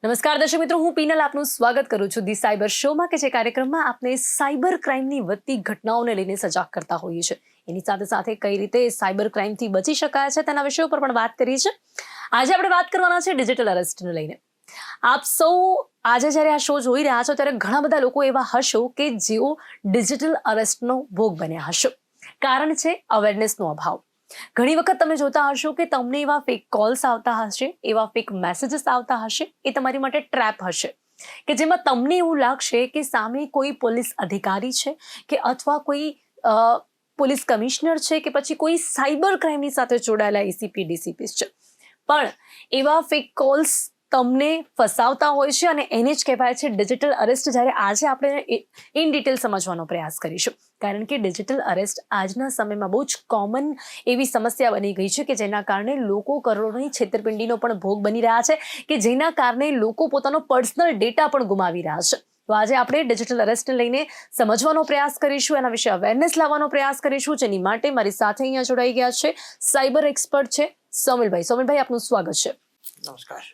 નમસ્કાર દર્શક મિત્રો, હું પીનલ આપનું સ્વાગત કરું છું ધી સાયબર શોમાં કે જે કાર્યક્રમમાં આપણે સાયબર ક્રાઇમની વધતી ઘટનાઓને લઈને સજાગ કરતા હોઈએ છીએ. એની સાથે સાથે કઈ રીતે સાયબર ક્રાઇમથી બચી શકાય છે તેના વિષય ઉપર પણ વાત કરી છે. આજે આપણે વાત કરવાના છે ડિજિટલ અરેસ્ટને લઈને. આપ સૌ આજે જ્યારે આ શો જોઈ રહ્યા છો ત્યારે ઘણા બધા લોકો એવા હશો કે જેઓ ડિજિટલ અરેસ્ટનો ભોગ બન્યા હશો. કારણ છે અવેરનેસનો અભાવ. ઘણી વખત તમે જોતા હશો કે તમને એવા ફેક કોલ્સ આવતા હશે, એવા ફેક મેસેજીસ આવતા હશે, એ તમારી માટે ટ્રેપ હશે કે જેમાં તમને એવું લાગશે કે સામે કોઈ પોલીસ અધિકારી છે કે અથવા કોઈ પોલીસ કમિશનર છે કે પછી કોઈ સાયબર ક્રાઇમની સાથે જોડાયેલા એસીપી ડીસીપી છે. પણ એવા ફેક કોલ્સ તમને ફસાવતા હોય છે અને એને જ કહેવાય છે ડિજિટલ અરેસ્ટ. જ્યારે આજે આપણે ઇન ડિટેલ સમજવાનો પ્રયાસ કરીશું, કારણ કે ડિજિટલ અરેસ્ટ આજના સમયમાં બહુ જ કોમન એવી સમસ્યા બની ગઈ છે કે જેના કારણે લોકો કરોડોની છેતરપિંડીનો પણ ભોગ બની રહ્યા છે, કે જેના કારણે લોકો પોતાનો પર્સનલ ડેટા પણ ગુમાવી રહ્યા છે. તો આજે આપણે ડિજિટલ અરેસ્ટને લઈને સમજવાનો પ્રયાસ કરીશું, એના વિશે અવેરનેસ લાવવાનો પ્રયાસ કરીશું, જેની માટે મારી સાથે અહીંયા જોડાઈ ગયા છે સાયબર એક્સપર્ટ છે સોમિલભાઈ. સોમિલભાઈ, આપનું સ્વાગત છે. નમસ્કાર.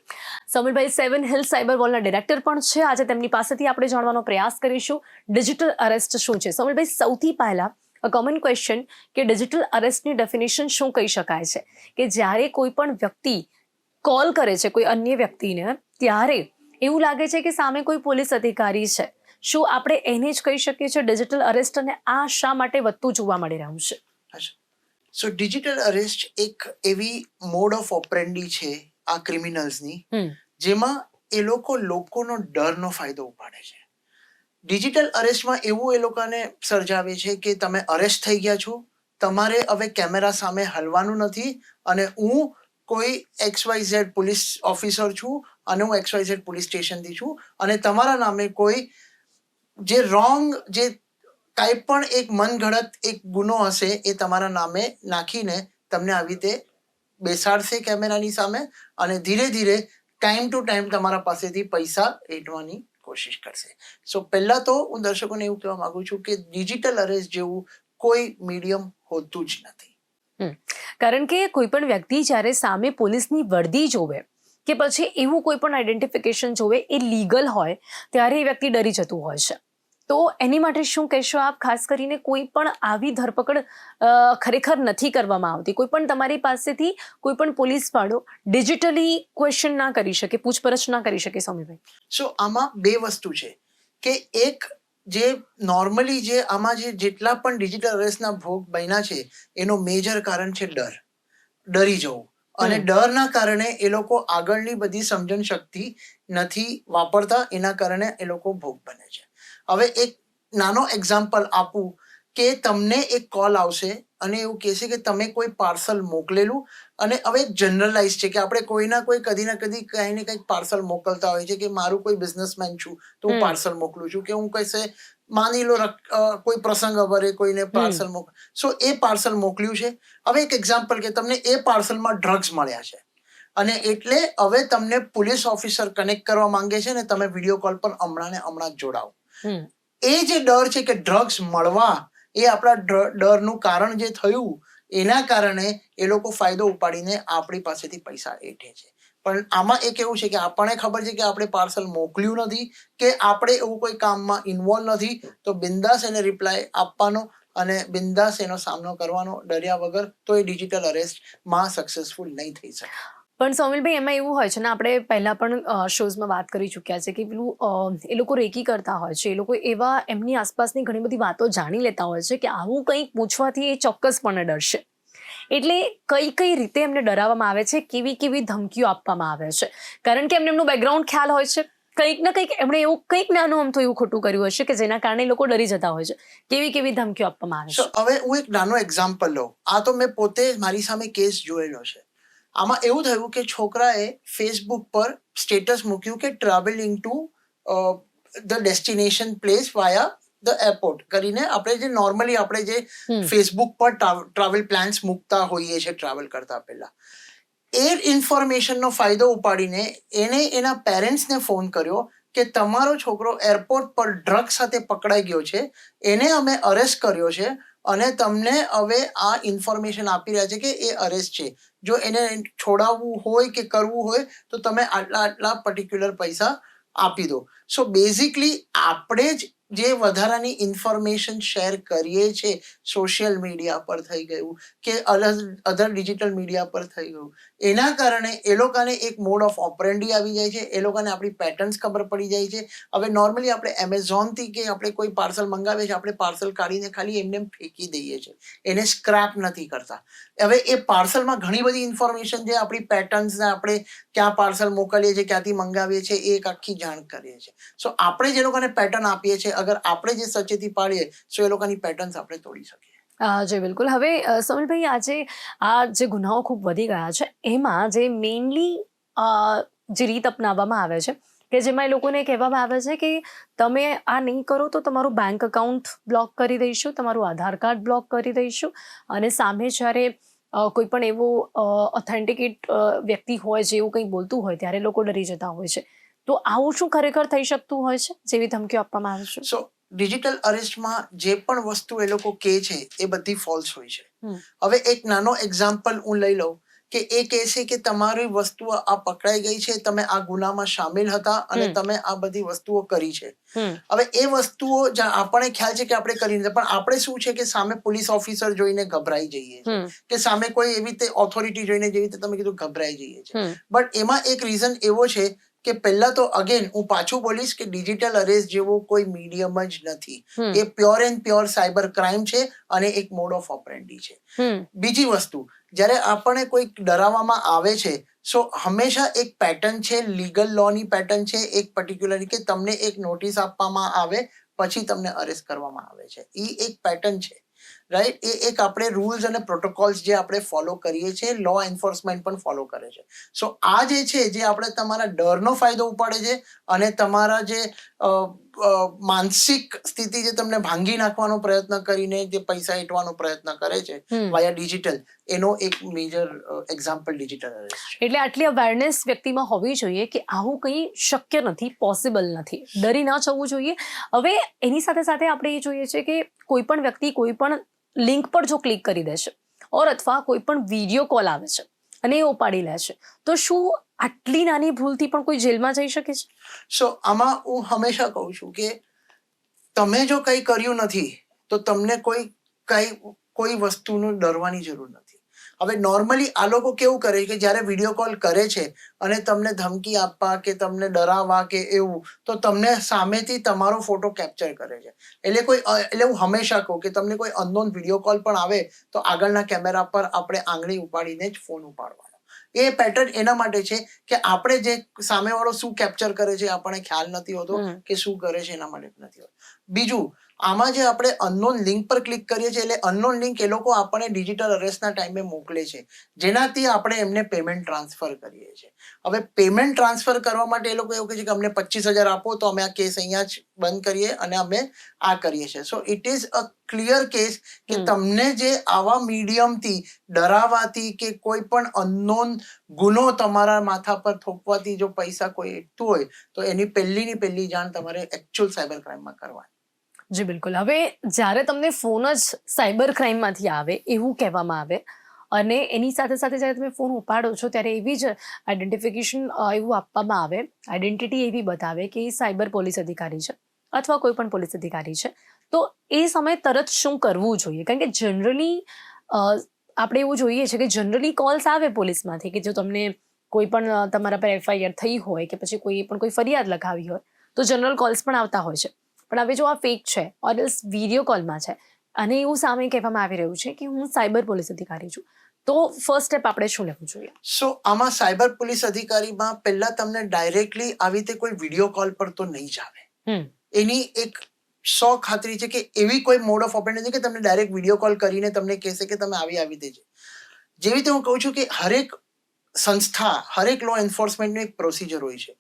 સોમિલભાઈ 7 હિલ્સ સાયબર વોલના ડિરેક્ટર પણ છે. આજે તેમની પાસેથી આપણે જાણવાનો પ્રયાસ કરીશું ડિજિટલ અરેસ્ટ શું છે. સોમિલભાઈ, સૌથી પહેલા કોમન ક્વેશ્ચન કે ડિજિટલ અરેસ્ટની ડેફિનેશન શું કહી શકાય છે? કે જ્યારે કોઈ પણ વ્યક્તિ કોલ કરે છે કોઈ અન્ય વ્યક્તિને, ત્યારે એવું લાગે છે કે સામે કોઈ પોલીસ અધિકારી છે, શું આપણે એને જ કહી શકીએ છીએ ડિજિટલ અરેસ્ટ? અને આ શા માટે વધતું જોવા મળી રહ્યું છે? સો ડિજિટલ અરેસ્ટ એક એવી મોડ ઓફ ઓપરેન્ડી છે આ ક્રિમિનલ્સની, જેમાં એ લોકોનો ડરનો ફાયદો ઉપાડે છે. ડિજિટલ અરેસ્ટમાં એવું એ લોકોને સર્જાવે છે કે તમે અરેસ્ટ થઈ ગયા છો, તમારે હવે કેમેરા સામે હલવાનું નથી, અને હું કોઈ XYZ પોલીસ ઓફિસર છું અને હું XYZ પોલીસ સ્ટેશનથી છું, અને તમારા નામે કોઈ જે રોંગ, જે કાંઈ પણ એક મનગઢત એક ગુનો હશે એ તમારા નામે નાખીને તમને આવી રીતે બેસાડશે કેમેરાની સામે, અને ધીરે ધીરે ટાઈમ ટુ ટાઈમ તમારા પાસેથી પૈસા લેવાની કોશિશ કરશે. સો પહેલા તો હું દર્શકોને એવું કહેવા માંગુ છું કે ડિજિટલ અરેસ્ટ જેવું કોઈ મીડિયમ હોતું જ નથી. કારણ કે કોઈ પણ વ્યક્તિ જ્યારે સામે પોલીસની વર્દી જોવે કે પછી એવું કોઈ પણ આઈડેન્ટિફિકેશન જોવે, એ લીગલ હોય, ત્યારે એ વ્યક્તિ ડરી જતું હોય છે. તો એની માટે શું કહેશો આપ? ખાસ કરીને કોઈ પણ આવી ધરપકડ ખરેખર નથી કરવામાં આવતી. કોઈ પણ તમારી પાસેથી કોઈ પણ પોલીસ વાળો ડિજિટલી ક્વેશ્ચન ના કરી શકે, પૂછપરછ ના કરી શકે. સોમીભાઈ, સો આમાં બે વસ્તુ છે કે એક જે નોર્મલી જે આમાં જે જેટલા પણ ડિજિટલ અરેસ્ટના ભોગ બન્યા છે એનો મેજર કારણ છે ડર, ડરી જવું. અને ડરના કારણે એ લોકો આગળની બધી સમજણ શક્તિ નથી વાપરતા, એના કારણે એ લોકો ભોગ બને છે. હવે એક નાનો એક્ઝામ્પલ આપું કે તમને એક કોલ આવશે અને એવું કહેશે કે તમે કોઈ પાર્સલ મોકલેલું, અને હવે જનરલાઇઝ છે કે આપણે કોઈના કોઈ કદી ના કદી કંઈ ને કંઈક પાર્સલ મોકલતા હોય છે, કે મારું કોઈ બિઝનેસમેન છું તો હું પાર્સલ મોકલું છું, કે હું કહેશે માની લો કોઈ પ્રસંગ અવરે કોઈને પાર્સલ સો એ પાર્સલ મોકલ્યું છે. હવે એક એક્ઝામ્પલ કે તમને એ પાર્સલમાં ડ્રગ્સ મળ્યા છે, અને એટલે હવે તમને પોલીસ ઓફિસર કનેક્ટ કરવા માંગે છે, ને તમે વિડીયો કોલ પર હમણાં ને હમણાં જ જોડાઓ. એ જે ડર છે કે ડ્રગ્સ મળવા, એ આપણા ડરનું કારણ જે થયું, એના કારણે એ લોકો ફાયદો ઉપાડીને આપણી પાસેથી પૈસા એઠે છે. પણ આમાં એક એવું છે કે આપણને ખબર છે કે આપણે પાર્સલ મોકલ્યું નથી, કે આપણે એવું કોઈ કામમાં ઇન્વોલ્વ નથી, તો બિંદાસ એને રિપ્લાય આપવાનો અને બિંદાસ એનો સામનો કરવાનો ડર્યા વગર, તો એ ડિજિટલ અરેસ્ટમાં સક્સેસફુલ નહીં થઈ શકે. પણ સોમિલભાઈ, એમાં એવું હોય છે ને, આપણે પહેલા પણ શોઝમાં વાત કરી ચૂક્યા છે કે પેલું એ લોકો રેકી કરતા હોય છે, એ લોકો એવા એમની આસપાસની ઘણી બધી વાતો જાણી લેતા હોય છે કે આવું કંઈક પૂછવાથી એ ચોક્કસપણે ડરશે. એટલે કઈ કઈ રીતે એમને ડરાવવામાં આવે છે, કેવી કેવી ધમકીઓ આપવામાં આવે છે, કારણ કે એમને એમનું બેકગ્રાઉન્ડ ખ્યાલ હોય છે, કંઈક ને કંઈક એમણે એવું કંઈક નાનું આમ તો એવું ખોટું કર્યું હશે કે જેના કારણે લોકો ડરી જતા હોય છે. કેવી કેવી ધમકીઓ આપવામાં આવે છે? હવે હું એક નાનો એક્ઝામ્પલ લઉં. આ તો મેં પોતે મારી સામે કેસ જોયેલો છે. આમાં એવું થયું કે છોકરાએ ફેસબુક પર સ્ટેટસ મૂક્યું કે travelling to the destination place via the airport કરીને, આપણે જે નોર્મલી આપણે જે ફેસબુક પર ટ્રાવેલ પ્લાન્સ મૂકતા હોઈએ છીએ ટ્રાવેલ કરતા પહેલા, એ ઇન્ફોર્મેશનનો ફાયદો ઉપાડીને એને એના પેરેન્ટ્સને ફોન કર્યો કે તમારો છોકરો એરપોર્ટ પર ડ્રગ સાથે પકડાઈ ગયો છે, એને અમે અરેસ્ટ કર્યો છે, અને તમને હવે આ ઇન્ફોર્મેશન આપી રહ્યા છે કે એ અરેસ્ટ છે. જો એને છોડાવવું હોય કે કરવું હોય તો તમે આટલા પર્ટિક્યુલર પૈસા આપી દો. સો બેઝિકલી આપણે જ જે વધારાની ઇન્ફોર્મેશન શેર કરીએ છીએ સોશિયલ મીડિયા પર થઈ ગયું કે અધર ડિજિટલ મીડિયા પર થઈ ગયું, એના કારણે એ લોકોને એક મોડ ઓફ ઓપરેન્ડી આવી જાય છે, એ લોકોને આપણી પેટર્ન્સ ખબર પડી જાય છે. હવે નોર્મલી આપણે એમેઝોનથી કે આપણે કોઈ પાર્સલ મંગાવીએ છીએ, આપણે પાર્સલ કાઢીને ખાલી એમને ફેંકી દઈએ છીએ, એને સ્ક્રેપ નથી કરતા. હવે એ પાર્સલમાં ઘણી બધી ઇન્ફોર્મેશન છે, આપણી પેટર્ન્સને આપણે ક્યાં પાર્સલ મોકલીએ છીએ, ક્યાંથી મંગાવીએ છીએ, એ એક આખી જાણ કરીએ છીએ. સો આપણે જે લોકોને પેટર્ન આપીએ છીએ, અગર આપણે જે સચેતી પાડીએ સો એ લોકોની પેટર્ન્સ આપણે તોડી શકીએ. જી બિલકુલ. હવે સોનલભાઈ, આજે આ જે ગુનાઓ ખૂબ વધી ગયા છે એમાં જે મેઇનલી જે રીત અપનાવવામાં આવે છે કે જેમાં એ લોકોને કહેવામાં આવે છે કે તમે આ નહીં કરો તો તમારું બેંક એકાઉન્ટ બ્લોક કરી દઈશું, તમારું આધાર કાર્ડ બ્લોક કરી દઈશું, અને સામે જ્યારે કોઈ પણ એવો ઓથેન્ટિકેટ વ્યક્તિ હોય જે એવું કંઈ બોલતું હોય ત્યારે લોકો ડરી જતા હોય છે. તો આવું શું ખરેખર થઈ શકતું હોય છે જેવી ધમકીઓ આપવામાં આવે છે? સો ડિજિટલ અરેસ્ટમાં જે પણ વસ્તુ એ લોકો કહે છે એ બધી ફોલ્સ હોય છે. હવે એક નાનો એક્ઝામ્પલ હું લઈ લઉં કે એ કહે છે કે તમારી વસ્તુઓ આ પકડાઈ ગઈ છે, તમે આ ગુનામાં સામેલ હતા અને તમે આ બધી વસ્તુઓ કરી છે. હવે એ વસ્તુઓ આપણને ખ્યાલ છે કે આપણે કરી નથી, પણ આપણે શું છે કે સામે પોલીસ ઓફિસર જોઈને ગભરાઈ જઈએ છીએ, કે સામે કોઈ એવી રીતે ઓથોરિટી જોઈને જેવી રીતે તમે કીધું ગભરાઈ જઈએ છીએ. બટ એમાં એક રીઝન એવો છે કે પહેલા તો અગેન હું પાછું બોલીશ કે ડિજિટલ અરેસ્ટ જેવો કોઈ મીડિયમ જ નથી. એ pure and pure cyber crime છે અને એક મોડ ઓફ ઓપરેન્ડી છે. બીજી વસ્તુ, જ્યારે આપણને કોઈ ડરાવવામાં આવે છે સો હંમેશા એક પેટર્ન છે, લીગલ લોની પેટર્ન છે, એક પર્ટિક્યુલર કે તમને એક નોટિસ આપવામાં આવે પછી તમને અરેસ્ટ કરવામાં આવે છે. એ એક પેટર્ન છે, રાઈટ. એ એક આપણે રૂલ્સ અને પ્રોટોકોલ્સ જે આપણે ફોલો કરીએ છીએ, લો એન્ફોર્સમેન્ટ પણ ફોલો કરે છે. સો આ જે છે જે આપણે તમારા ડરનો ફાયદો ઉપાડે છે અને તમારા જે માનસિક સ્થિતિ જે તમને ભાંગી નાખવાનો પ્રયત્ન કરીને જે પૈસા હેઠવાનો પ્રયત્ન કરે છે વાયા ડિજિટલ, એનો એક મેજર એક્ઝામ્પલ ડિજિટલ અરેસ્ટ છે. એટલે આટલી અવેરનેસ વ્યક્તિમાં હોવી જોઈએ કે આવું કંઈ શક્ય નથી, પોસિબલ નથી, ડરી ના જવું જોઈએ. હવે એની સાથે સાથે આપણે એ જોઈએ છે કે કોઈ પણ વ્યક્તિ કોઈ પણ લિંક પર જો ક્લિક કરી દેશે ઓર અથવા કોઈ પણ વિડીયો કોલ આવે છે અને એ ઉપાડી લે છે, તો શું આટલી નાની ભૂલથી પણ કોઈ જેલમાં જઈ શકે છે? સો આમાં હું હંમેશા કહું છું કે તમે જો કંઈ કર્યું નથી તો તમને કોઈ વસ્તુનું ડરવાની જરૂર નથી. હવે નોર્મલી આ લોકો કેવું કરે કે જ્યારે વિડીયો કોલ કરે છે અને તમને ધમકી આપવા કે તમને ડરાવવા કે એવું, તો તમને સામેથી તમારો ફોટો કેપ્ચર કરે છે. એટલે હું હંમેશા કહું કે તમને કોઈ અનનોન વિડીયો કોલ પણ આવે તો આગળના કેમેરા પર આપણે આંગળી ઉપાડીને જ ફોન ઉપાડવાનો. એ પેટર્ન એના માટે છે કે આપણે જે સામેવાળો શું કેપ્ચર કરે છે આપણને ખ્યાલ નથી હોતો કે શું કરે છે, એના માટે નથી હોતો. બીજું, આમાં જે આપણે અનનોન લિંક પર ક્લિક કરીએ છીએ એટલે અનનોન લિંક એ લોકો આપણને ડિજિટલ અરેસ્ટના ટાઈમે મોકલે છે, જેનાથી આપણે એમને પેમેન્ટ ટ્રાન્સફર કરીએ છીએ. હવે પેમેન્ટ ટ્રાન્સફર કરવા માટે એ લોકો એવું કહે છે કે અમને 25,000 આપો તો અમે આ કેસ અહીંયા જ બંધ કરીએ અને અમે આ કરીએ છીએ. So it is a clear case કે તમને જે આવા મીડિયમથી ડરાવવાથી કે કોઈ પણ અનનોન ગુનો તમારા માથા પર થોપવાથી જો પૈસા કોઈ એકતું હોય તો એની પહેલી જાણ તમારે એકચ્યુઅલ સાયબર ક્રાઇમમાં કરવાની. જી બિલકુલ. હવે જ્યારે તમને ફોન જ સાયબર ક્રાઇમમાંથી આવે એવું કહેવામાં આવે અને એની સાથે સાથે જ્યારે તમે ફોન ઉપાડો છો ત્યારે એવી જ આઈડેન્ટિફિકેશન એવું આપવામાં આવે, આઈડેન્ટિટી એવી બતાવે કે એ સાયબર પોલીસ અધિકારી છે અથવા કોઈ પણ પોલીસ અધિકારી છે, તો એ સમયે તરત શું કરવું જોઈએ? કારણ કે જનરલી આપણે એવું જોઈએ છે કે જનરલી કોલ્સ આવે પોલીસમાંથી કે જો તમને કોઈ પણ તમારા પર FIR થઈ હોય કે પછી કોઈ પણ કોઈ ફરિયાદ લખાવી હોય તો જનરલ કોલ્સ પણ આવતા હોય છે. પણ હવે જો આ ફેક છે ઓર વિડીયો કોલમાં છે અને એવું સામે કહેવામાં આવી રહ્યું છે કે હું સાયબર પોલીસ અધિકારી છું, તો ફર્સ્ટ સ્ટેપ આપણે શું લેવું જોઈએ? સો આમાં સાયબર પોલીસ અધિકારીમાં પહેલા તમને ડાયરેક્ટલી આવી રીતે કોઈ વિડીયો કોલ પર તો નહીં જ આવે. એની એક 100 ખાતરી છે કે એવી કોઈ મોડ ઓફ ઓપરેન્ડી નથી કે તમને ડાયરેક્ટ વિડીયો કોલ કરીને તમને કહેશે કે તમે આવી રીતે છે. જેવી રીતે હું કહું છું કે હરેક સંસ્થા, હરેક લો એન્ફોર્સમેન્ટનું એક પ્રોસિજર હોય છે.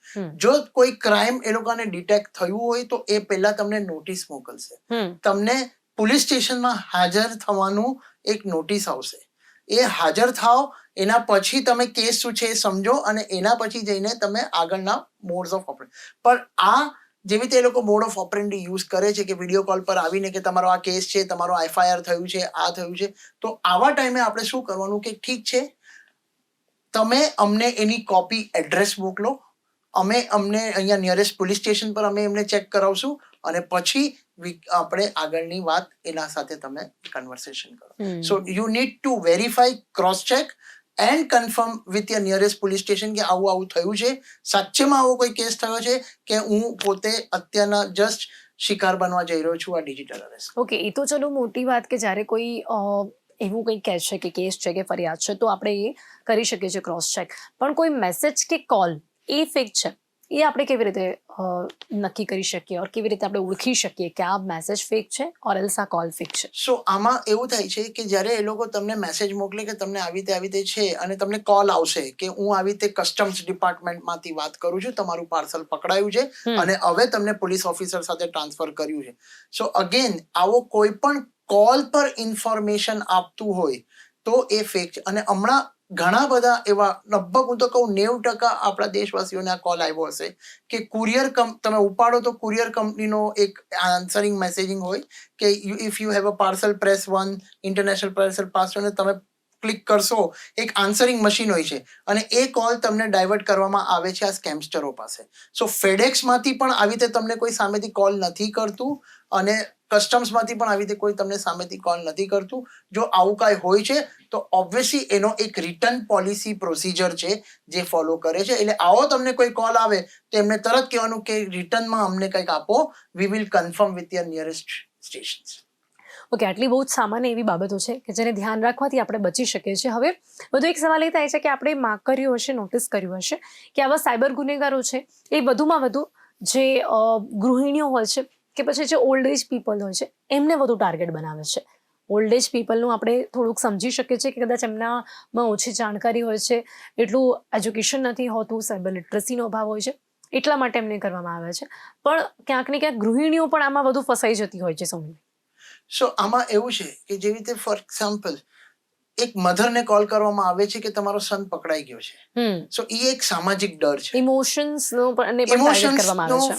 જો કોઈ ક્રાઇમ એ લોકોને ડિટેક્ટ થયું હોય તો એ પહેલા તમને નોટિસ મોકલશે, તમને પોલીસ સ્ટેશનમાં હાજર થવાનું એક નોટિસ આવશે. એ હાજર થાવ, એના પછી તમે કેસ શું છે એ સમજો અને એના પછી જઈને તમે આગળના મોડ્સ ઓફ ઓપરેન્ડી. પણ આ જેવી રીતે એ લોકો મોડ ઓફ ઓપરેન્ડી યુઝ કરે છે કે વિડીયો કોલ પર આવીને કે તમારો આ કેસ છે, તમારો FIR થયું છે, આ થયું છે, તો આવા ટાઈમે આપણે શું કરવાનું કે ઠીક છે તમે અમને એની કોપી એડ્રેસ મોકલો, અમને અહીંયા નિયરેસ્ટ પોલીસ સ્ટેશન પર અમે એમને ચેક કરાવશું અને પછી આપણે આગળની વાત એના સાથે તમે કન્વર્સેશન કરો. So you need to verify, cross check and confirm with year nearest police station કે આવું થયું છે, સાચેમાં આવો કોઈ કેસ થયો છે કે હું પોતે અત્યારના જસ્ટ શિકાર બનવા જઈ રહ્યો છું આ ડિજિટલ અરેસ્ટ. ઓકે, એ તો ચલો મોટી વાત કે જ્યારે કોઈ એવું કંઈ કહે છે કે કેસ છે કે ફરિયાદ છે તો આપણે એ કરી શકીએ છીએ ક્રોસ ચેક, પણ કોઈ મેસેજ કે કોલ એ ફેક છે એ આપણે કેવી રીતે નક્કી કરી શકીએ ઓર કેવી રીતે આપણે ઓળખી શકીએ કે આ મેસેજ ફેક છે ઓર એલ્સ આ કોલ ફેક છે? સો આમાં એવું થાય છે કે જ્યારે એ લોકો તમને મેસેજ મોકલે કે તમને આવી રીતે છે અને તમને કોલ આવશે કે હું આવી રીતે કસ્ટમ્સ ડિપાર્ટમેન્ટમાંથી વાત કરું છું, તમારું પાર્સલ પકડાયું છે અને હવે તમને પોલીસ ઓફિસર સાથે ટ્રાન્સફર કર્યું છે. સો અગેન આવો કોઈ પણ કોલ પર ઇન્ફોર્મેશન આપતું હોય તો એ ફેક છે. અને હમણાં ઘણા બધા એવા, લગભગ હું તો કહું 90% આપણા દેશવાસીઓને આ કોલ આવ્યો હશે કે કુરિયર તમે ઉપાડો તો કુરિયર કંપનીનો એક આન્સરિંગ મેસેજિંગ હોય કે if you have a parcel press 1, international parcel pass, અને તમે ક્લિક કરશો એક આન્સરિંગ મશીન હોય છે અને એ કોલ તમને ડાયવર્ટ કરવામાં આવે છે આ સ્કેમસ્ટરો પાસે. સો ફેડેક્સમાંથી પણ આવી રીતે તમને કોઈ સામેથી કોલ નથી કરતું અને કસ્ટમ્સમાંથી પણ આવી રીતે કોઈ તમને સામેથી કોલ નથી કરતું. જો આવું કાંઈ હોય છે તો ઓબ્વિયસલી એનો એક રિટર્ન પોલિસી પ્રોસિજર છે જે ફોલો કરે છે. એટલે આવો તમને કોઈ કોલ આવે તો એમને તરત કહેવાનું કે રિટર્નમાં અમને કંઈક આપો, we will confirm with year nearest stations. Okay, આટલી બહુ જ સામાન્ય એવી બાબતો છે કે જેને ધ્યાન રાખવાથી આપણે બચી શકીએ છીએ. હવે વધુ એક સવાલ એ થાય છે કે આપણે માર્ક કર્યું હશે, નોટિસ કર્યું હશે કે આવા સાયબર ગુનેગારો છે એ વધુમાં વધુ જે ગૃહિણીઓ હોય છે કે પછી જે ઓલ્ડ એજ પીપલ હોય છે એમને વધુ ટાર્ગેટ બનાવે છે. ઓલ્ડ એજ પીપલનું આપણે થોડુંક સમજી શકીએ છીએ કે કદાચ એમનામાં ઓછી જાણકારી હોય છે, એટલું એજ્યુકેશન નથી હોતું, સાયબર લિટરસીનો અભાવ હોય છે, એટલા માટે એમને કરવામાં આવે છે. પણ ક્યાંક ને ક્યાંક ગૃહિણીઓ પણ આમાં વધુ ફસાઈ જતી હોય છે. સૌને સો આમાં એવું છે કે જેવી રીતે ફોર એક્ઝામ્પલ એક મધરને કોલ કરવામાં આવે છે કે તમારો સન પકડાઈ ગયો છે. સો એ એક સામાજિક ડર છે, ઇમોશન્સનો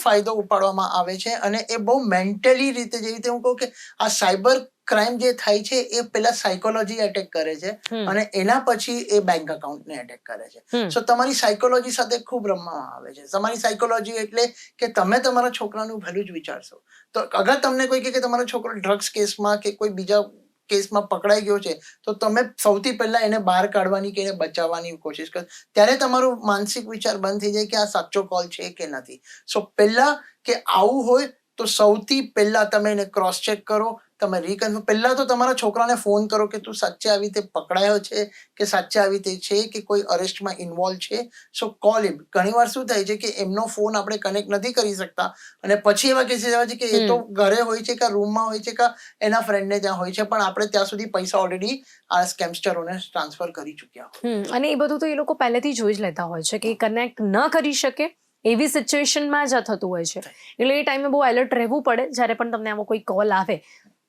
ફાયદો ઉપાડવામાં આવે છે અને એ બહુ મેન્ટલી રીતે, જેવી રીતે હું કહું કે આ સાયબર ક્રાઇમ જે થાય છે એ પેલા સાયકોલોજી એટેક કરે છે અને એના પછી એ બેંક એકાઉન્ટને એટેક કરે છે. સો તમારી સાયકોલોજી સાથે ખૂબ રમવામાં આવે છે. તમારી સાયકોલોજી એટલે કે તમે તમારા છોકરાનું ભલું જ વિચારશો. તો અગર તમને કોઈ કહે કે તમારો છોકરો ડ્રગ્સ કેસમાં કે કોઈ બીજા કેસમાં પકડાઈ ગયો છે તો તમે સૌથી પહેલા એને બહાર કાઢવાની કે એને બચાવવાની કોશિશ કરો, ત્યારે તમારું માનસિક વિચાર બંધ થઈ જાય કે આ સાચો કોલ છે કે નથી. સો પહેલા કે આવું હોય તો સૌથી પહેલા તમે એને ક્રોસ ચેક કરો, તમે રીકન્ફર્મ, પહેલા તો તમારા છોકરાને ફોન કરો કે તું સાચે આવી રીતે પકડાયો છે કે સાચે આવી રીતે છે કે કોઈ અરેસ્ટમાં ઇન્વોલ્વ છે. સો કોલ હિમ. ઘણીવાર શું થાય છે કે એમનો ફોન આપણે કનેક્ટ નથી કરી શકતા અને પછી એવા કેસીસ આવે છે કે એ તો ઘરે હોય છે કે રૂમમાં હોય છે કે એના ફ્રેન્ડને ત્યાં હોય છે, પણ આપણે ત્યાં સુધી પૈસા ઓલરેડી આ સ્કેમસ્ટરોને ટ્રાન્સફર કરી ચૂક્યા હોય. અને એ બધું તો એ લોકો પહેલેથી જોઈ જ લેતા હોય છે કે કનેક્ટ ન કરી શકે એવી સિચ્યુએશનમાં જ થતું હોય છે. એટલે એ ટાઈમે બહુ એલર્ટ રહેવું પડે જ્યારે પણ તમને આવો કોઈ કોલ આવે.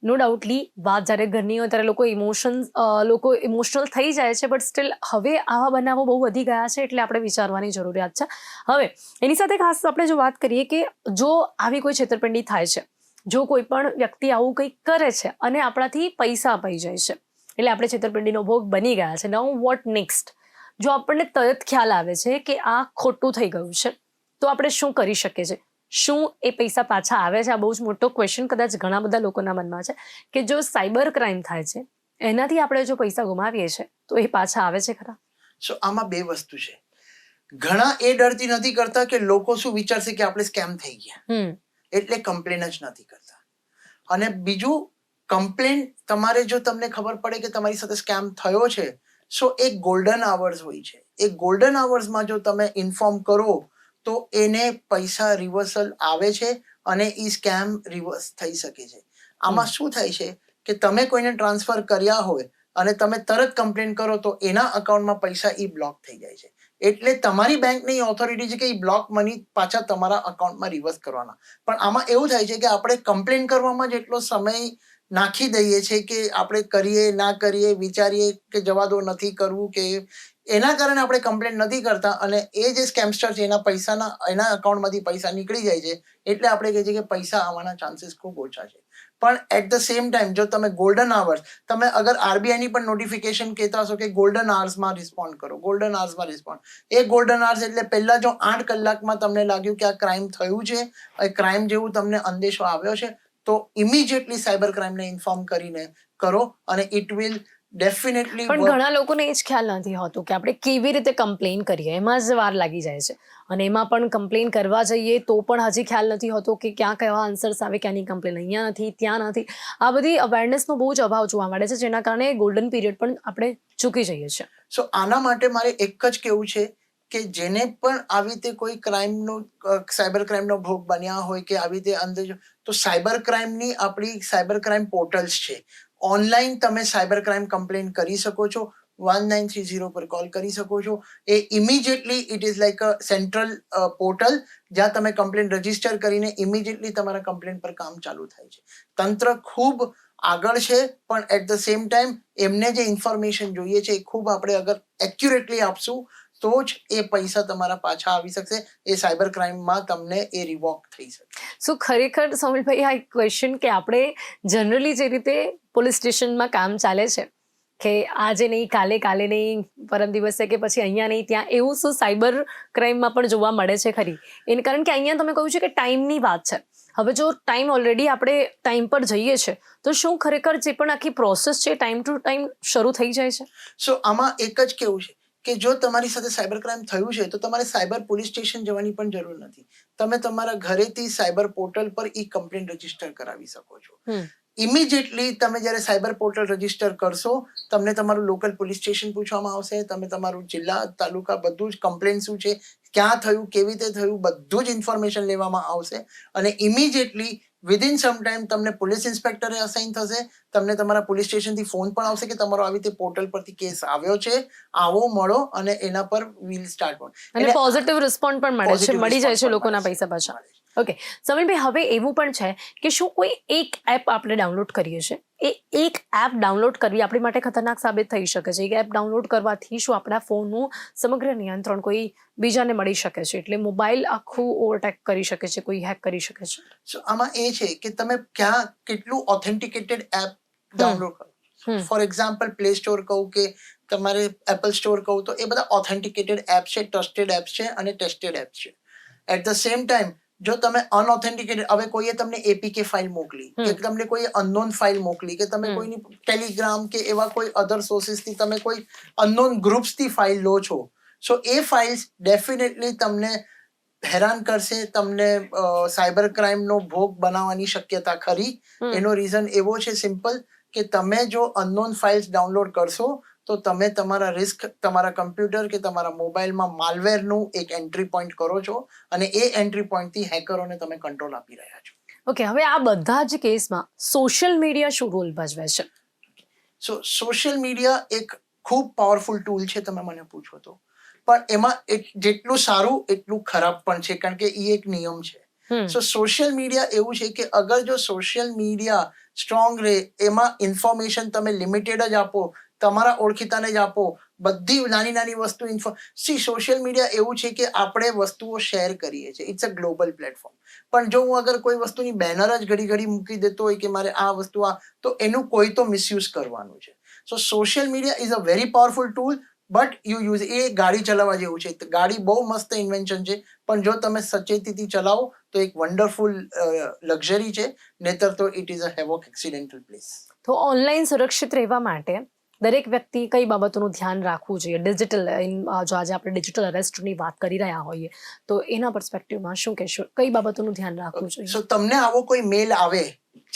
નો ડાઉટલી વાત જ્યારે ઘરની હોય ત્યારે લોકો ઇમોશનલ થઈ જાય છે, બટ સ્ટીલ હવે આવા બનાવો બહુ વધી ગયા છે એટલે આપણે વિચારવાની જરૂરિયાત છે. હવે એની સાથે ખાસ આપણે જો વાત કરીએ કે જો આવી કોઈ છેતરપિંડી થાય છે, જો કોઈ પણ વ્યક્તિ આવું કંઈક કરે છે અને આપણાથી પૈસા અપાઈ જાય છે, એટલે આપણે છેતરપિંડીનો ભોગ બની ગયા છે. નાઉ વોટ નેક્સ્ટ? જો આપણને તરત ખ્યાલ આવે છે કે આ ખોટું થઈ ગયું છે તો આપણે શું કરી શકીએ છીએ? શું એ પૈસા પાછા આવે છે? આ બહુ જ મોટો ક્વેશ્ચન કદાચ ઘણા બધા લોકોના મનમાં છે કે જો સાયબર ક્રાઇમ થાય છે એનાથી આપણે જો પૈસા ગુમાવીએ છીએ તો એ પાછા આવે છે ખરા? સો આમાં બે વસ્તુ છે. ઘણા એ ડરથી નથી કરતા કે લોકો શું વિચારશે કે આપણે સ્કેમ થઈ ગયા, એટલે કમ્પ્લેન જ નથી કરતા. અને બીજું, કમ્પ્લેન તમારે જો તમને ખબર પડે કે તમારી સાથે સ્કેમ થયો છે, સો એક ગોલ્ડન આવર્સ હોય છે. એ ગોલ્ડન આવર્સમાં જો તમે ઇન્ફોર્મ કરો તો એને પૈસા રિવર્સલ આવે છે અને એ સ્કેમ રિવર્સ થઈ શકે છે. આમાં શું થાય છે કે તમે કોઈને ટ્રાન્સફર કર્યા હોય અને તમે તરત કમ્પ્લેન કરો તો એના અકાઉન્ટમાં પૈસા એ બ્લોક થઈ જાય છે. એટલે તમારી બેંકની ઓથોરિટી છે કે એ બ્લોક મની પાછા તમારા અકાઉન્ટમાં રિવર્સ કરવાના. પણ આમાં એવું થાય છે કે આપણે કમ્પ્લેન કરવામાં જ એટલો સમય નાખી દઈએ છીએ કે આપણે કરીએ ના કરીએ, વિચારીએ કે જવા દો, નથી કરવું, કે એના કારણે આપણે કમ્પ્લેન નથી કરતા અને એ જે સ્કેમસ્ટર છે એના અકાઉન્ટમાંથી પૈસા નીકળી જાય છે. એટલે આપણે કહીએ છીએ કે પૈસા આવવાના ચાન્સીસ ખૂબ ઓછા છે. પણ એટ ધ સેમ ટાઈમ જો તમે ગોલ્ડન આવર્સ, તમે અગર આરબીઆઈની પણ નોટિફિકેશન કહેતા હશો કે ગોલ્ડન આવર્સમાં રિસ્પોન્ડ કરો, ગોલ્ડન આવર્સમાં રિસ્પોન્ડ. એ ગોલ્ડન આવર્સ એટલે પહેલા જો 8 કલાકમાં તમને લાગ્યું કે આ ક્રાઇમ થયું છે, એ ક્રાઇમ જેવું તમને અંદેશો આવ્યો છે, તો ઇમિડિયેટલી સાયબર ક્રાઇમને ઇન્ફોર્મ કરીને કરો અને ઇટ વિલ ડેફિનેટલી. પણ ઘણા લોકોને એ જ ખ્યાલ નથી હોતો કે આપણે કેવી રીતે કમ્પ્લેન કરીએ, એમાં જ વાર લાગી જાય છે. અને એમાં પણ કમ્પ્લેન કરવા જઈએ તો પણ હજી ખ્યાલ નથી હોતો કે ક્યાં કયા આન્સર્સ આવે, ક્યાંની કમ્પ્લેન અહીંયા નથી, ત્યાં નથી. આ બધી અવેરનેસનો બહુ જ અભાવ જોવા મળે છે, જેના કારણે ગોલ્ડન પીરિયડ પણ આપણે ચૂકી જઈએ છીએ. સો આના માટે મારે એક જ કહેવું છે કે જેને પણ આવી રીતે કોઈ ક્રાઇમનો સાયબર ક્રાઇમનો ભોગ બન્યા હોય કે આવી રીતે અંદર, તો સાયબર ક્રાઇમની આપણી સાયબર ક્રાઇમ પોર્ટલ્સ છે. ઓનલાઈન તમે સાયબર ક્રાઇમ કમ્પ્લેન કરી શકો છો, 1930 પર કોલ કરી શકો છો. એ immediately it is like a central portal જ્યાં તમે કમ્પ્લેન રજીસ્ટર કરીને ઇમિડિયેટલી તમારા કમ્પ્લેન પર કામ ચાલુ થાય છે. તંત્ર ખૂબ આગળ છે, પણ એટ ધ સેમ ટાઈમ એમને જે ઇન્ફોર્મેશન જોઈએ છે એ ખૂબ આપણે અગર એક્યુરેટલી આપશું તો જ એ પૈસા તમારા પાછા આવી શકશે, એ સાયબર ક્રાઇમમાં તમને એ રિવોક થઈ શકે. સો ખરેખર સોમિલભાઈ, આ એક ક્વેશ્ચન કે આપણે જનરલી જે રીતે પોલીસ સ્ટેશનમાં કામ ચાલે છે કે આજે નહીં, કાલે નહીં, પરમ દિવસે કે પછી અહીંયા નહીં ત્યાં, એવું શું સાયબર ક્રાઇમમાં પણ જોવા મળે છે ખરી? એને કારણ કે અહીંયા તમે કહ્યું છે કે ટાઈમની વાત છે. હવે જો ટાઈમ ઓલરેડી આપણે ટાઈમ પર જઈએ છે તો શું ખરેખર જે પણ આખી પ્રોસેસ છે ટાઈમ ટુ ટાઈમ શરૂ થઈ જાય છે? સો આમાં એક જ કેવું છે કે જો તમારી સાથે સાયબર ક્રાઇમ થયું છે તો તમારે સાયબર પોલીસ સ્ટેશન જવાની પણ જરૂર નથી. તમે તમારા ઘરેથી સાયબર પોર્ટલ પર ઈ કમ્પ્લેન રજીસ્ટર કરાવી શકો છો. ઇમિડિયેટલી તમે જ્યારે સાયબર પોર્ટલ રજીસ્ટર કરશો, તમને તમારું લોકલ પોલીસ સ્ટેશન પૂછવામાં આવશે, તમે તમારું જિલ્લા, તાલુકા, બધું જ કમ્પ્લેન શું છે, ક્યાં થયું, કેવી રીતે થયું, બધું જ ઇન્ફોર્મેશન લેવામાં આવશે અને ઇમિડિયેટલી વિધિન સમ ટાઈમ તમને પોલીસ ઇન્સ્પેક્ટરે અસાઇન થશે. તમને તમારા પોલીસ સ્ટેશનથી ફોન પણ આવશે કે તમારો આવી રીતે પોર્ટલ પરથી કેસ આવ્યો છે, આવો મળો અને એના પર વીલ સ્ટાર્ટ. અને પોઝિટિવ રિસ્પોન્સ પણ મળે છે, મળી જાય છે લોકોના પૈસા પાછા. ઓકે સમીરભાઈ, હવે એવું પણ છે કે શું કોઈ એક એપ આપણે ડાઉનલોડ કરીએ છીએ, એ એક એપ ડાઉનલોડ કરવી આપણી માટે ખતરનાક સાબિત થઈ શકે છે? એક એપ ડાઉનલોડ કરવાથી શું આપણા ફોનનું સમગ્ર નિયંત્રણ કોઈ બીજાને મળી શકે છે, એટલે મોબાઈલ આખું ઓવરટેક કરી શકે છે, કોઈ હેક કરી શકે છે? સો આમાં એ છે કે તમે ક્યાં કેટલું ઓથેન્ટિકેટેડ એપ ડાઉનલોડ કરો. ફોર એક્ઝામ્પલ પ્લે સ્ટોર કહું કે તમારે એપલ સ્ટોર કહું, તો એ બધા ઓથેન્ટિકેટેડ એપ છે, ટ્રસ્ટેડ એપ છે અને ટેસ્ટેડ એપ છે. એટ ધ સેમ ટાઈમ જો તમે અનઓથેન્ટિકેટેડ, હવે કોઈએ તમને એપીકે ફાઇલ મોકલી કે તમને કોઈ અનનોન ફાઇલ મોકલી કે તમે કોઈની ટેલિગ્રામ કે એવા કોઈ અધર સોર્સિસથી તમે કોઈ અનનોન ગ્રુપ્સથી ફાઇલ લો છો, સો એ ફાઇલ્સ ડેફિનેટલી તમને હેરાન કરશે, તમને સાયબર ક્રાઇમનો ભોગ બનાવવાની શક્યતા ખરી. એનો રીઝન એવો છે સિમ્પલ કે તમે જો અનનોન ફાઇલ્સ ડાઉનલોડ કરશો તો તમે તમારા રિસ્ક, તમારા કમ્પ્યુટર કે તમારા મોબાઈલમાં માલવેરનું એક એન્ટ્રી પોઈન્ટ કરો છો અને એ એન્ટ્રી પોઈન્ટથી હેકરોને તમે કંટ્રોલ આપી રહ્યા છો. ઓકે, હવે આ બધા જ કેસમાં સોશિયલ મીડિયા શું રોલ ભજવે છે? સો સોશિયલ મીડિયા એક ખૂબ પાવરફુલ ટૂલ છે તમે મને પૂછો તો, પણ એમાં જેટલું સારું એટલું ખરાબ પણ છે, કારણ કે એ એક નિયમ છે. સો સોશિયલ મીડિયા એવું છે કે અગર જો સોશિયલ મીડિયા સ્ટ્રોંગ રહે, એમાં ઇન્ફોર્મેશન તમે લિમિટેડ જ આપો, તમારા ઓળખીતાને જ આપો, બધી નાની નાની વસ્તુ સોશિયલ મીડિયા એવું છે કે આપણે વસ્તુઓ શેર કરીએ છીએ, ઇટ્સ અ ગ્લોબલ પ્લેટફોર્મ. પણ જો હું અગર કોઈ વસ્તુની બેનર જ ઘડી ઘડી મૂકી દેતો હોય કે મારે આ વસ્તુ તો એનું કોઈ તો મિસયુઝ કરવાનું છે. So social media is a very powerful tool, but you use, એ ગાડી ચલાવવા જેવું છે. ગાડી બહુ મસ્ત ઇન્વેન્શન છે, પણ જો તમે સચેતીથી ચલાવો તો એક વન્ડરફુલ લક્ઝરી છે, નહીતર તો it is a havoc accidental place. તો ઓનલાઈન સુરક્ષિત રહેવા માટે દરેક વ્યક્તિ કઈ બાબતોનું ધ્યાન રાખવું જોઈએ? ડિજિટલ, જો આજે આપણે ડિજિટલ અરેસ્ટની વાત કરી રહ્યા હોઈએ તો એના પર્સપેક્ટિવમાં શું કહેશો, કઈ બાબતોનું ધ્યાન રાખવું જોઈએ? સો તમને આવો કોઈ મેલ આવે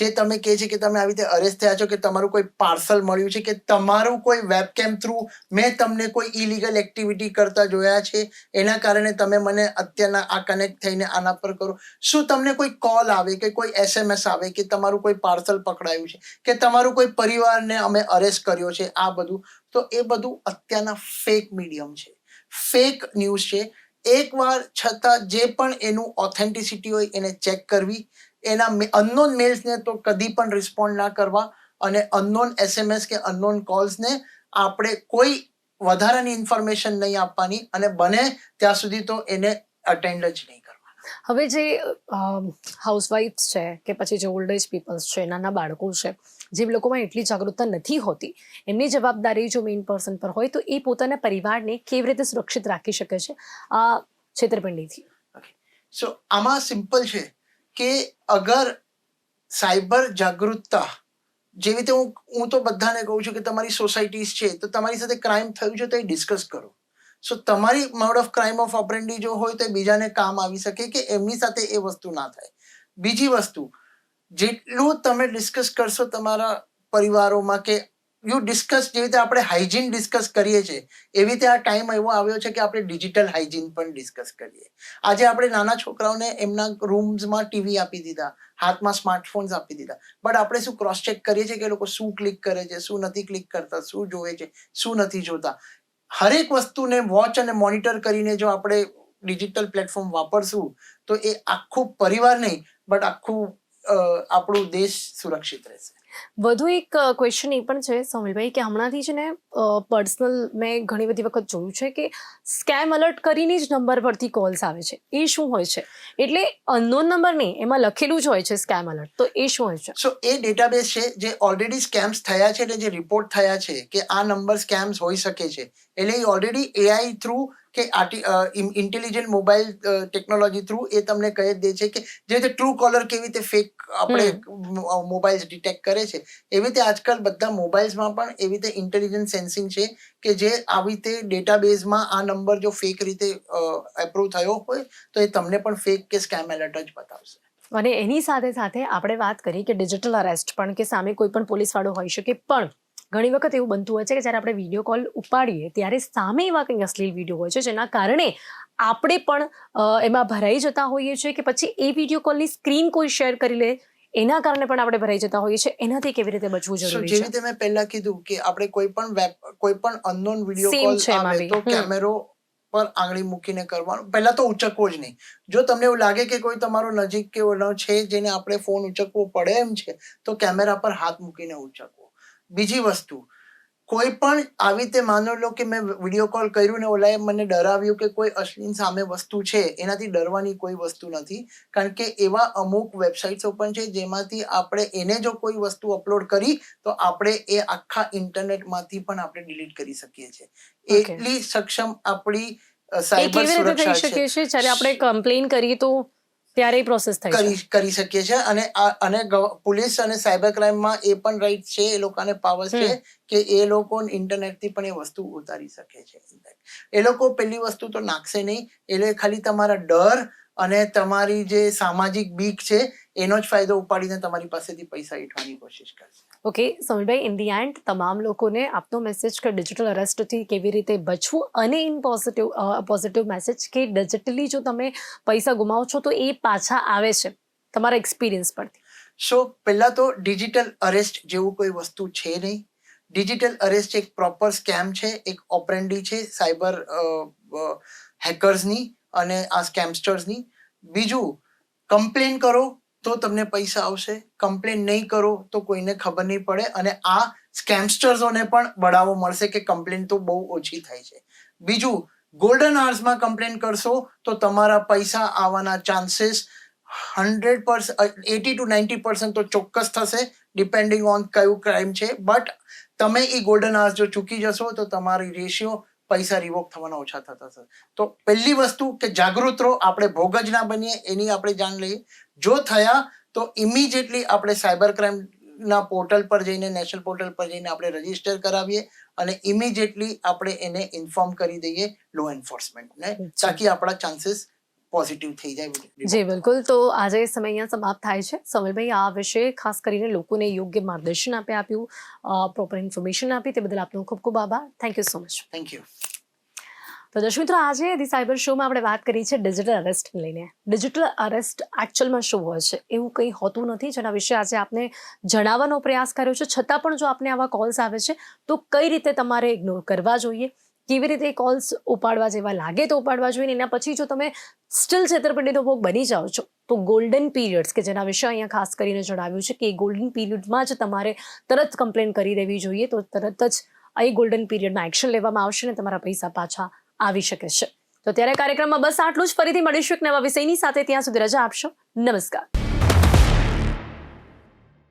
જે તમે કહે છે કે તમે આવી રીતે અરેસ્ટ થયા છો, કે તમારું કોઈ પાર્સલ મળ્યું છે, કે તમારું કોઈ વેબકેમ થ્રુ મેં તમને કોઈ ઇલીગલ એક્ટિવિટી કરતા જોયા છે, એના કારણે તમે મને અત્યારના આ કનેક્ટ થઈને આના પર કરો, શું તમને કોઈ કોલ આવે કે કોઈ SMS આવે કે તમારું કોઈ પાર્સલ પકડાયું છે, કે તમારું કોઈ પરિવારને અમે અરેસ્ટ કર્યો છે, આ બધું, તો એ બધું અત્યારના ફેક મીડિયમ છે, ફેક ન્યૂઝ છે. એકવાર છતાં જે પણ એનું ઓથેન્ટિસિટી હોય એને ચેક કરવી. એના અનનોન મેલ્સને તો કદી પણ રિસ્પોન્ડ ના કરવા, અને અનનોન SMS કે અનનોન કોલ્સને આપણે કોઈ વધારાની ઇન્ફોર્મેશન નહીં આપવાની, અને બને ત્યાં સુધી તો એને અટેન્ડ જ નહીં કરવાના. હવે જે હાઉસવાઇફ્સ છે કે પછી જે ઓલ્ડ એજ પીપલ્સ છે, નાના બાળકો છે, જે લોકોમાં એટલી જાગૃતતા નથી હોતી, એમની જવાબદારી જો મેઇન પર્સન પર હોય તો એ પોતાના પરિવારને કેવી રીતે સુરક્ષિત રાખી શકે છે આ છેતરપિંડીથી? સો આમાં સિમ્પલ છે કે અગર સાયબર જાગૃતતા, જેવી રીતે હું તો બધાને કહું છું કે તમારી સોસાયટીઝ છે તો તમારી સાથે ક્રાઇમ થયું છે તો એ ડિસ્કસ કરો. સો તમારી mode of crime of operandi જો હોય તો એ બીજાને કામ આવી શકે કે એમની સાથે એ વસ્તુ ના થાય. બીજી વસ્તુ, જેટલું તમે ડિસ્કસ કરશો તમારા પરિવારોમાં, કે યુ ડિસ્કસ, જેવી રીતે આપણે હાઇજીન ડિસ્કસ કરીએ છીએ એવી રીતે આ ટાઈમ એવો આવ્યો છે કે આપણે ડિજિટલ હાઇજીન પણ ડિસ્કસ કરીએ. આજે આપણે નાના છોકરાઓને એમના રૂમ્સમાં ટીવી આપી દીધા, હાથમાં સ્માર્ટફોન્સ આપી દીધા, બટ આપણે શું ક્રોસ ચેક કરીએ છીએ કે લોકો શું ક્લિક કરે છે, શું નથી ક્લિક કરતા, શું જોવે છે, શું નથી જોતા. હરેક વસ્તુને વોચ અને મોનિટર કરીને જો આપણે ડિજિટલ પ્લેટફોર્મ વાપરશું તો એ આખું પરિવાર નહીં બટ આખું આપણું દેશ સુરક્ષિત રહેશે. વધુ એક ક્વેશ્ચન એ પણ છે સોમિલભાઈ કે હમણાંથી છે ને પર્સનલ મેં ઘણી બધી વખત જોયું છે કે સ્કેમ અલર્ટ કરીને જ નંબર પરથી કોલ્સ આવે છે. એ શું હોય છે? એટલે અનનોન નંબર નહીં, એમાં લખેલું જ હોય છે સ્કેમ અલર્ટ, તો એ શું હોય છે? સો એ ડેટાબેઝ છે જે ઓલરેડી સ્કેમ્સ થયા છે અને જે રિપોર્ટ થયા છે કે આ નંબર સ્કેમ્સ હોઈ શકે છે, એટલે એ ઓલરેડી એઆઈ થ્રુ કે ઇન્ટેલિજન્ટ મોબાઈલ ટેકનોલોજી થ્રુ એ તમને કહી જ દે છે કે જે રીતે ટ્રુ કોલર કેવી રીતે ફેક આપણે મોબાઈલ્સ ડિટેક્ટ કરે છે, એવી રીતે આજકાલ બધા મોબાઈલ્સમાં પણ એવી રીતે ઇન્ટેલિજન્ટ સેન્સિંગ છે કે જે આવી રીતે ડેટાબેઝમાં આ નંબર જો ફેક રીતે એપ્રુવ થયો હોય તો એ તમને પણ ફેક કે સ્કેમ એલર્ટ જ બતાવશે. અને એની સાથે સાથે આપણે વાત કરી કે ડિજિટલ અરેસ્ટ પણ, કે સામે કોઈ પણ પોલીસવાળો હોઈ શકે, પણ ઘણી વખત એવું બનતું હોય છે કે જ્યારે આપણે વિડીયો કોલ ઉપાડીએ ત્યારે સામે એવા કંઈ અશ્લીલ વિડીયો હોય છે જેના કારણે આપણે પણ એમાં ભરાઈ જતા હોઈએ છીએ, કે પછી એ વિડીયો કોલની સ્ક્રીન કોઈ શેર કરી લે એના કારણે પણ આપણે ભરાઈ જતા હોઈએ છીએ. એનાથી કેવી રીતે બચવું સો જરૂરી જેવી છે? રીતે મેં પહેલા કીધું કે આપણે કોઈ પણ અનનોન વિડીયો Same કોલ છે એમાં આવે બી. તો કેમેરો પર આંગળી મૂકીને કરવાનું. પહેલા તો ઉચકવો જ નહીં. જો તમને એવું લાગે કે કોઈ તમારો નજીક કે ઓલો છે જેને આપણે ફોન ઉચકવો પડે એમ છે તો કેમેરા પર હાથ મૂકીને ઉચકવો. બીજી વસ્તુ, કોઈ પણ આવી રીતે માનો લો કે મેં વિડીયો કોલ કર્યું ને ઓલાએ મને ડરાવ્યું કે કોઈ અશ્લીલ સામે વસ્તુ છે, એનાથી ડરવાની કોઈ વસ્તુ નથી. કારણ કે એવા અમુક વેબસાઇટ્સો પણ છે જેમાંથી આપણે એને જો કોઈ વસ્તુ અપલોડ કરી તો આપણે એ આખા ઇન્ટરનેટમાંથી પણ આપણે ડિલીટ કરી શકીએ છીએ. Okay. એટલી સક્ષમ આપણી એ સાયબર કેવી રીતે થઈ સુરક્ષા શકે છે? જ્યારે આપણે કમ્પ્લેન કરીએ તો ત્યારે એ પ્રોસેસ થાય છે? કરી શકીએ છીએ. અને પોલીસ અને સાયબર ક્રાઇમમાં એ પણ રાઇટ છે, એ લોકોને પાવર્સ છે કે એ લોકો ઇન્ટરનેટથી પણ એ વસ્તુ ઉતારી શકે છે. એ લોકો પહેલી વસ્તુ તો નાખશે નહીં, એટલે ખાલી તમારા ડર અને તમારી જે સામાજિક બીક છે એનો જ ફાયદો ઉપાડીને તમારી પાસેથી પૈસા ઈઠવાની કોશિશ કરશે. ઓકે સોમિલભાઈ, ઇન ધી એન્ડ તમામ લોકોને આપનો મેસેજ કે ડિજિટલ અરેસ્ટથી કેવી રીતે બચવું, અને ઇન પોઝિટિવ મેસેજ કે ડિજિટલી જો તમે પૈસા ગુમાવો છો તો એ પાછા આવે છે, તમારા એક્સપિરિયન્સ પરથી. સો પહેલા તો ડિજિટલ અરેસ્ટ જેવું કોઈ વસ્તુ છે નહીં. ડિજિટલ અરેસ્ટ એક પ્રોપર સ્કેમ છે, એક ઓપરેન્ડી છે સાયબર હેકર્સની અને આ સ્કેમસ્ટર્સની. બીજું, કમ્પ્લેન કરો તો તમને પૈસા આવશે, કમ્પ્લેન નહીં કરો તો કોઈને ખબર નહીં પડે, અને આ સ્કેમસ્ટર્સોને પણ બળાવો મળશે કે કમ્પ્લેન તો બહુ ઓછી થાય છે. બીજું, ગોલ્ડન આવર્સમાં કમ્પ્લેન કરશો તો તમારા પૈસા આવવાના ચાન્સીસ 80 to 90% તો ચોક્કસ થશે, ડિપેન્ડિંગ ઓન કયું ક્રાઇમ છે. બટ તમે એ ગોલ્ડન આવર્સ જો ચૂકી જશો તો તમારી રેશિયો પૈસા રિવોક થવાના ઓછા થતા થશે. તો પહેલી વસ્તુ કે જાગૃત રહો, આપણે ભોગ જ ના બનીએ એની આપણે જાણ લઈએ. જો થયા તો ઇમિડિયેટલી આપણે સાયબર ક્રાઇમ ના પોર્ટલ પર જઈને, નેશનલ પોર્ટલ પર જઈને આપણે રજીસ્ટર કરાવીએ અને ઇમિડિયેટલી આપણે એને ઇન્ફોર્મ કરી દઈએ લો એન્ફોર્સમેન્ટને, તાકી આપણા ચાન્સીસ પોઝિટિવ થઈ જાય. જી બિલકુલ. તો આજે સમય અહીંયા સમાપ્ત થાય છે. સોમિલભાઈ, આ વિશે ખાસ કરીને લોકોને યોગ્ય માર્ગદર્શન આપ્યું, પ્રોપર ઇન્ફોર્મેશન આપી, તે બદલ આપનો ખૂબ ખૂબ આભાર. Thank you so much. Thank you. તો દર્શક મિત્રો, આજે ધી સાયબર શોમાં આપણે વાત કરી છે ડિજિટલ અરેસ્ટને લઈને. ડિજિટલ અરેસ્ટ એકચ્યુઅલમાં શું હોય છે? એવું કંઈ હોતું નથી, જેના વિશે આજે આપને જણાવવાનો પ્રયાસ કર્યો છે. છતાં પણ જો આપને આવા કોલ્સ આવે છે તો કઈ રીતે તમારે ઇગ્નોર કરવા જોઈએ, કેવી રીતે કોલ્સ ઉપાડવા જેવા લાગે તો ઉપાડવા જોઈએ, એના પછી જો તમે સ્ટીલ છેતરપિંડીનો ભોગ બની જાઓ છો તો ગોલ્ડન પીરિયડ્સ, કે જેના વિશે અહીંયા ખાસ કરીને જણાવ્યું છે કે એ ગોલ્ડન પીરિયડમાં જ તમારે તરત કમ્પ્લેન કરી દેવી જોઈએ, તો તરત જ એ ગોલ્ડન પીરિયડમાં એક્શન લેવામાં આવશે અને તમારા પૈસા પાછા આવી શકે છે. તો ત્યારે કાર્યક્રમમાં બસ આટલું જ. ફરીથી મળીશું એક નવા વિષયની સાથે. ત્યાં સુધી રજા આપશો. નમસ્કાર.